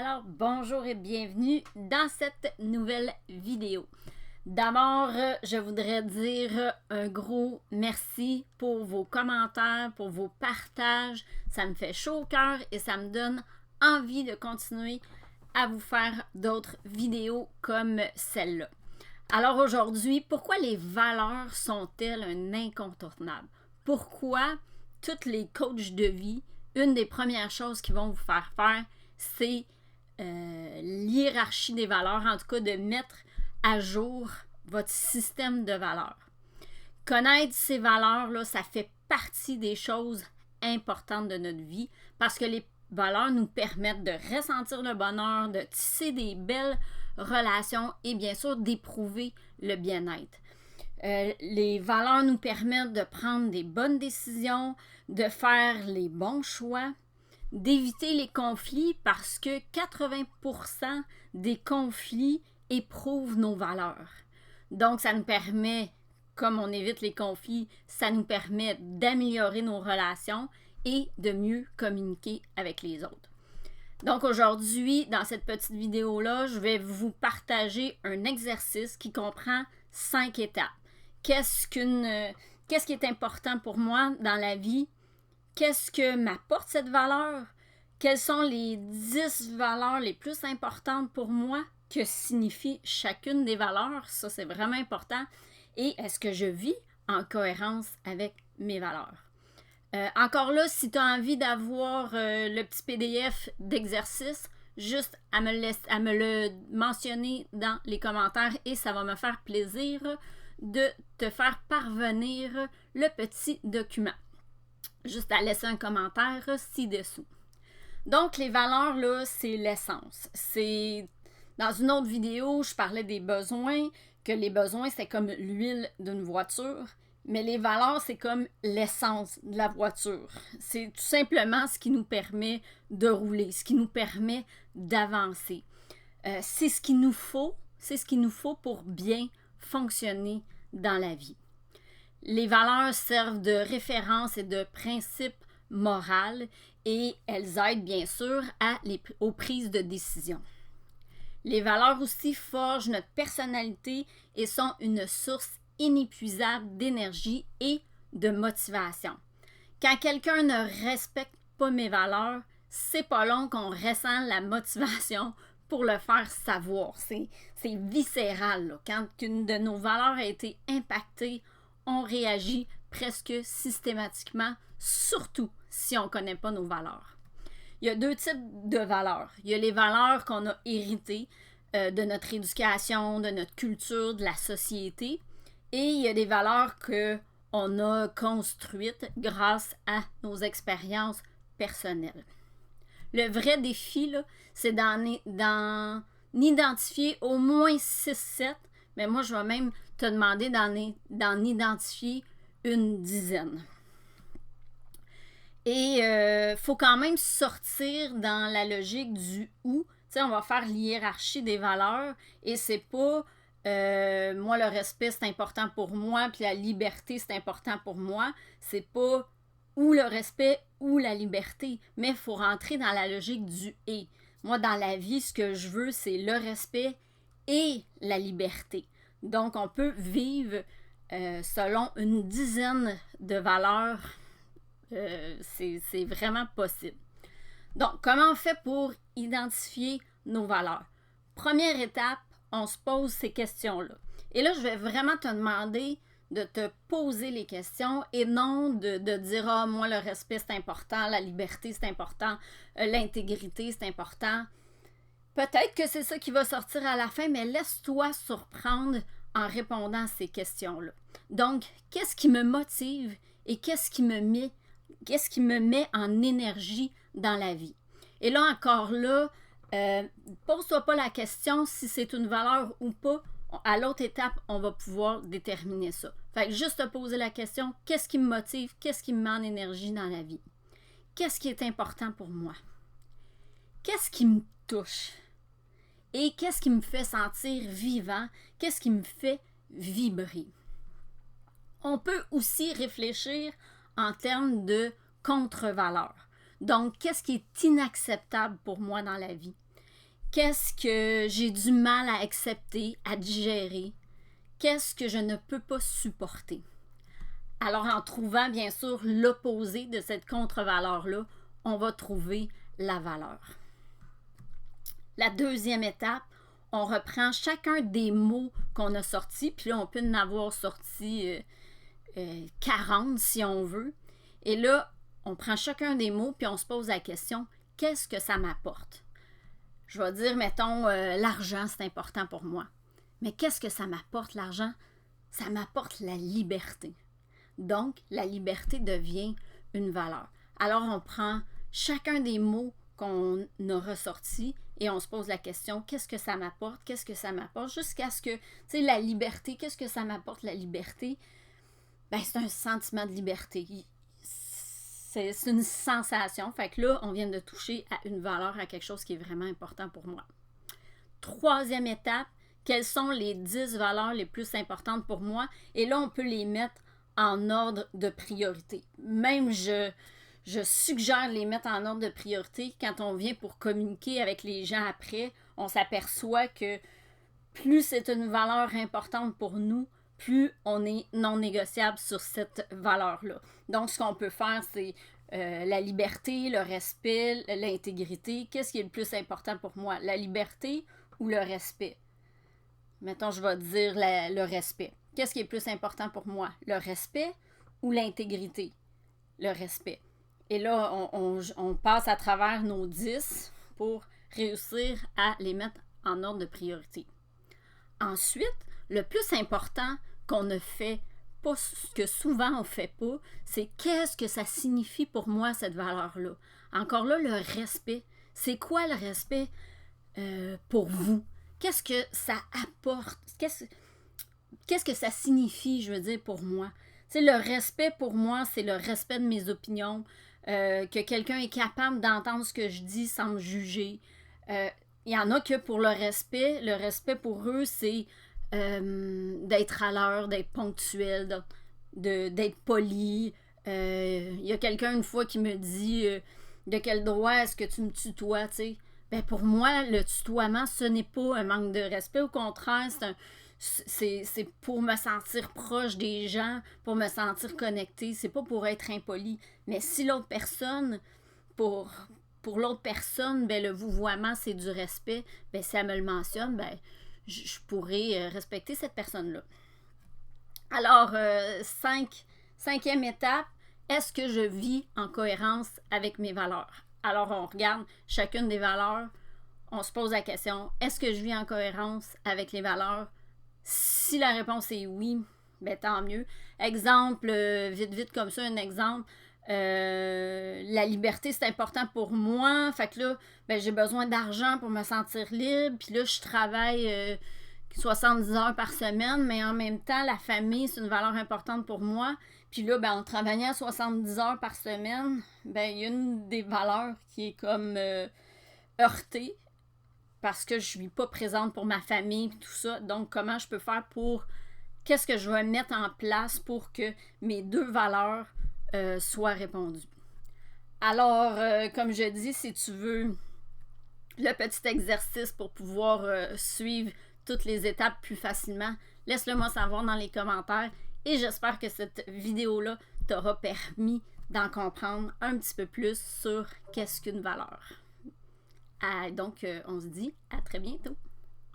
Alors, bonjour et bienvenue dans cette nouvelle vidéo. D'abord, je voudrais dire un gros merci pour vos commentaires, pour vos partages. Ça me fait chaud au cœur et ça me donne envie de continuer à vous faire d'autres vidéos comme celle-là. Alors aujourd'hui, pourquoi les valeurs sont-elles un incontournable? Pourquoi tous les coachs de vie, une des premières choses qu'ils vont vous faire faire, c'est l'hiérarchie des valeurs, en tout cas de mettre à jour votre système de valeurs. Connaître ces valeurs-là, ça fait partie des choses importantes de notre vie parce que les valeurs nous permettent de ressentir le bonheur, de tisser des belles relations et bien sûr d'éprouver le bien-être. Les valeurs nous permettent de prendre des bonnes décisions, de faire les bons choix, d'éviter les conflits parce que 80% des conflits éprouvent nos valeurs. Donc, ça nous permet, comme on évite les conflits, ça nous permet d'améliorer nos relations et de mieux communiquer avec les autres. Donc, aujourd'hui, dans cette petite vidéo-là, je vais vous partager un exercice qui comprend 5 étapes. Qu'est-ce qui est important pour moi dans la vie? Qu'est-ce que m'apporte cette valeur? Quelles sont les 10 valeurs les plus importantes pour moi? Que signifie chacune des valeurs? Ça, c'est vraiment important. Et est-ce que je vis en cohérence avec mes valeurs? Encore là, si tu as envie d'avoir le petit PDF d'exercice, juste à me le mentionner dans les commentaires et ça va me faire plaisir de te faire parvenir le petit document. Juste à laisser un commentaire ci-dessous. Donc, les valeurs, là, c'est l'essence. Dans une autre vidéo, je parlais des besoins, que les besoins, c'est comme l'huile d'une voiture, mais les valeurs, c'est comme l'essence de la voiture. C'est tout simplement ce qui nous permet de rouler, ce qui nous permet d'avancer. C'est ce qu'il nous faut pour bien fonctionner dans la vie. Les valeurs servent de référence et de principe moral et elles aident bien sûr aux prises de décision. Les valeurs aussi forgent notre personnalité et sont une source inépuisable d'énergie et de motivation. Quand quelqu'un ne respecte pas mes valeurs, c'est pas long qu'on ressent la motivation pour le faire savoir. C'est viscéral, là. Quand une de nos valeurs a été impactée, on réagit presque systématiquement, surtout si on ne connaît pas nos valeurs. Il y a deux types de valeurs. Il y a les valeurs qu'on a héritées de notre éducation, de notre culture, de la société. Et il y a des valeurs qu'on a construites grâce à nos expériences personnelles. Le vrai défi, là, c'est d'en identifier au moins 6-7, mais moi, je vais même te demander d'en identifier une dizaine. Et il faut quand même sortir dans la logique du « ou ». Tu sais, on va faire l'hiérarchie des valeurs et c'est pas moi, le respect, c'est important pour moi, puis la liberté, c'est important pour moi. C'est pas ou le respect ou la liberté, mais il faut rentrer dans la logique du « et ». Moi, dans la vie, ce que je veux, c'est le respect et la liberté. Donc, on peut vivre selon une dizaine de valeurs. C'est vraiment possible. Donc, comment on fait pour identifier nos valeurs? Première étape, on se pose ces questions-là. Et là, je vais vraiment te demander de te poser les questions et non de dire « Ah, moi, le respect, c'est important, la liberté, c'est important, l'intégrité, c'est important. » Peut-être que c'est ça qui va sortir à la fin, mais laisse-toi surprendre en répondant à ces questions-là. Donc, qu'est-ce qui me motive et qu'est-ce qui me met en énergie dans la vie? Et là, encore là, pose-toi pas la question si c'est une valeur ou pas. À l'autre étape, on va pouvoir déterminer ça. Fait que juste te poser la question, qu'est-ce qui me motive? Qu'est-ce qui me met en énergie dans la vie? Qu'est-ce qui est important pour moi? Qu'est-ce qui me touche? Et qu'est-ce qui me fait sentir vivant? Qu'est-ce qui me fait vibrer? On peut aussi réfléchir en termes de contre-valeurs. Donc, qu'est-ce qui est inacceptable pour moi dans la vie? Qu'est-ce que j'ai du mal à accepter, à digérer? Qu'est-ce que je ne peux pas supporter? Alors, en trouvant, bien sûr, l'opposé de cette contre-valeur-là, on va trouver la valeur. La deuxième étape, on reprend chacun des mots qu'on a sortis, puis là, on peut en avoir sorti 40 si on veut. Et là, on prend chacun des mots, puis on se pose la question, qu'est-ce que ça m'apporte? Je vais dire, mettons, l'argent, c'est important pour moi. Mais qu'est-ce que ça m'apporte, l'argent? Ça m'apporte la liberté. Donc, la liberté devient une valeur. Alors, on prend chacun des mots qu'on a ressortis et on se pose la question, qu'est-ce que ça m'apporte? Qu'est-ce que ça m'apporte? Jusqu'à ce que, tu sais, la liberté, qu'est-ce que ça m'apporte, la liberté? Ben, c'est un sentiment de liberté. C'est une sensation. Fait que là, on vient de toucher à une valeur, à quelque chose qui est vraiment important pour moi. Troisième étape, quelles sont les 10 valeurs les plus importantes pour moi? Et là, on peut les mettre en ordre de priorité. Même je suggère de les mettre en ordre de priorité. Quand on vient pour communiquer avec les gens après, on s'aperçoit que plus c'est une valeur importante pour nous, plus on est non négociable sur cette valeur-là. Donc, ce qu'on peut faire, c'est la liberté, le respect, l'intégrité. Qu'est-ce qui est le plus important pour moi? La liberté ou le respect? Mettons, je vais dire le respect. Qu'est-ce qui est plus important pour moi? Le respect ou l'intégrité? Le respect. Et là, on passe à travers nos 10 pour réussir à les mettre en ordre de priorité. Ensuite, le plus important qu'on ne fait pas, que souvent on ne fait pas, c'est qu'est-ce que ça signifie pour moi, cette valeur-là. Encore là, le respect. C'est quoi le respect pour vous? Qu'est-ce que ça apporte? Qu'est-ce que ça signifie, je veux dire, pour moi? Tu sais, le respect pour moi, c'est le respect de mes opinions, que quelqu'un est capable d'entendre ce que je dis sans me juger. Il y en a que pour le respect pour eux, c'est d'être à l'heure, d'être ponctuel, d'être poli. Il y a quelqu'un une fois qui me dit de quel droit est-ce que tu me tutoies, tu sais? Ben pour moi, le tutoiement, ce n'est pas un manque de respect. Au contraire, c'est pour me sentir proche des gens, pour me sentir connectée. C'est pas pour être impoli. Mais si l'autre personne, pour l'autre personne, ben le vouvoiement, c'est du respect, ben si elle me le mentionne, ben je pourrais respecter cette personne-là. Alors, cinquième étape, est-ce que je vis en cohérence avec mes valeurs? Alors, on regarde chacune des valeurs, on se pose la question, est-ce que je vis en cohérence avec les valeurs? Si la réponse est oui, ben tant mieux. Exemple, vite comme ça, un exemple. La liberté, c'est important pour moi. Fait que là, ben, j'ai besoin d'argent pour me sentir libre. Puis là, je travaille 70 heures par semaine, mais en même temps, la famille, c'est une valeur importante pour moi. Puis là, ben, en travaillant 70 heures par semaine, ben, il y a une des valeurs qui est comme heurtée parce que je suis pas présente pour ma famille et tout ça. Donc, comment je peux faire pour... Qu'est-ce que je vais mettre en place pour que mes deux valeurs soient répondues? Alors, comme je dis, si tu veux le petit exercice pour pouvoir suivre toutes les étapes plus facilement, laisse-le moi savoir dans les commentaires et j'espère que cette vidéo-là t'aura permis d'en comprendre un petit peu plus sur qu'est-ce qu'une valeur. Donc, on se dit à très bientôt.